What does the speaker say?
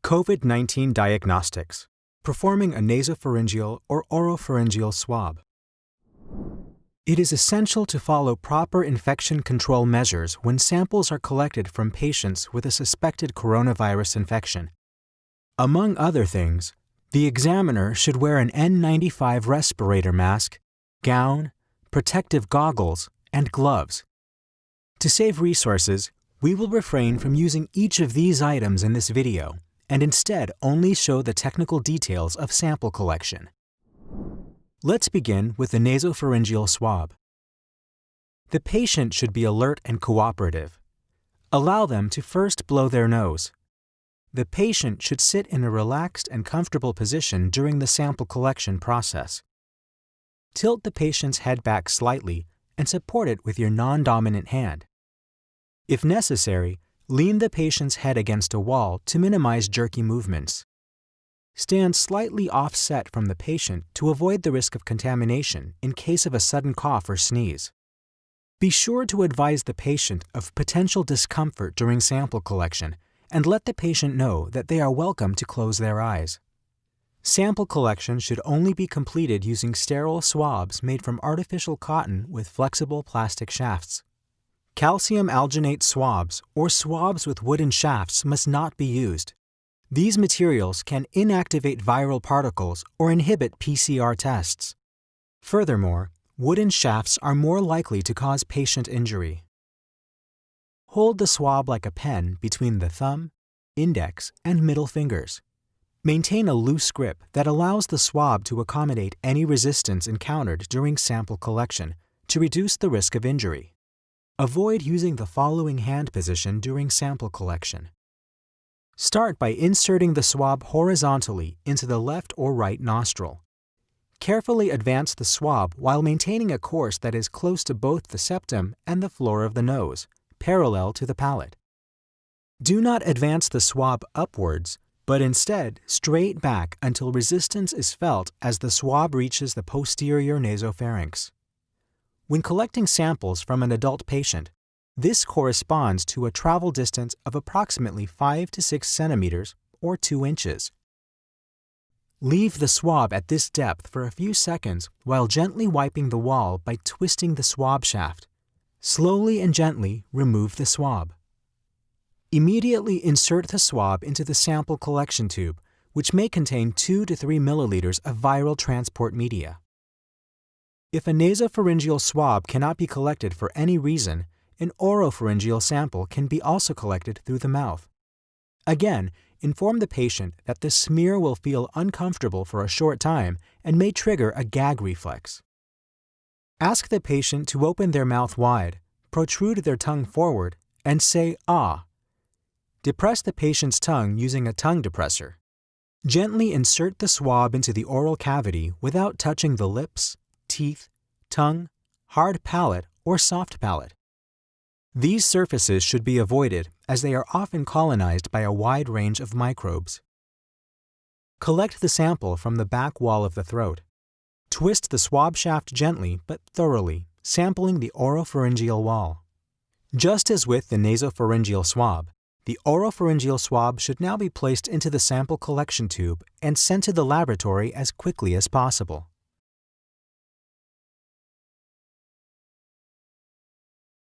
COVID-19 diagnostics, performing a nasopharyngeal or oropharyngeal swab. It is essential to follow proper infection control measures when samples are collected from patients with a suspected coronavirus infection. Among other things, the examiner should wear an N95 respirator mask, gown, protective goggles, and gloves. To save resources, we will refrain from using each of these items in this video and instead only show the technical details of sample collection. Let's begin with the nasopharyngeal swab. The patient should be alert and cooperative. Allow them to first blow their nose. The patient should sit in a relaxed and comfortable position during the sample collection process. Tilt the patient's head back slightly and support it with your non-dominant hand. If necessary, lean the patient's head against a wall to minimize jerky movements. Stand slightly offset from the patient to avoid the risk of contamination in case of a sudden cough or sneeze. Be sure to advise the patient of potential discomfort during sample collection and let the patient know that they are welcome to close their eyes. Sample collection should only be completed using sterile swabs made from artificial cotton with flexible plastic shafts. Calcium alginate swabs or swabs with wooden shafts must not be used. These materials can inactivate viral particles or inhibit PCR tests. Furthermore, wooden shafts are more likely to cause patient injury. Hold the swab like a pen between the thumb, index, and middle fingers. Maintain a loose grip that allows the swab to accommodate any resistance encountered during sample collection to reduce the risk of injury. Avoid using the following hand position during sample collection. Start by inserting the swab horizontally into the left or right nostril. Carefully advance the swab while maintaining a course that is close to both the septum and the floor of the nose, parallel to the palate. Do not advance the swab upwards, but instead straight back until resistance is felt as the swab reaches the posterior nasopharynx. When collecting samples from an adult patient, this corresponds to a travel distance of approximately 5 to 6 centimeters or 2 inches. Leave the swab at this depth for a few seconds while gently wiping the wall by twisting the swab shaft. Slowly and gently remove the swab. Immediately insert the swab into the sample collection tube, which may contain 2 to 3 milliliters of viral transport media. If a nasopharyngeal swab cannot be collected for any reason, an oropharyngeal sample can be also collected through the mouth. Again, inform the patient that the smear will feel uncomfortable for a short time and may trigger a gag reflex. Ask the patient to open their mouth wide, protrude their tongue forward, and say "ah." Depress the patient's tongue using a tongue depressor. Gently insert the swab into the oral cavity without touching the lips, teeth, tongue, hard palate, or soft palate. These surfaces should be avoided as they are often colonized by a wide range of microbes. Collect the sample from the back wall of the throat. Twist the swab shaft gently but thoroughly, sampling the oropharyngeal wall. Just as with the nasopharyngeal swab, the oropharyngeal swab should now be placed into the sample collection tube and sent to the laboratory as quickly as possible.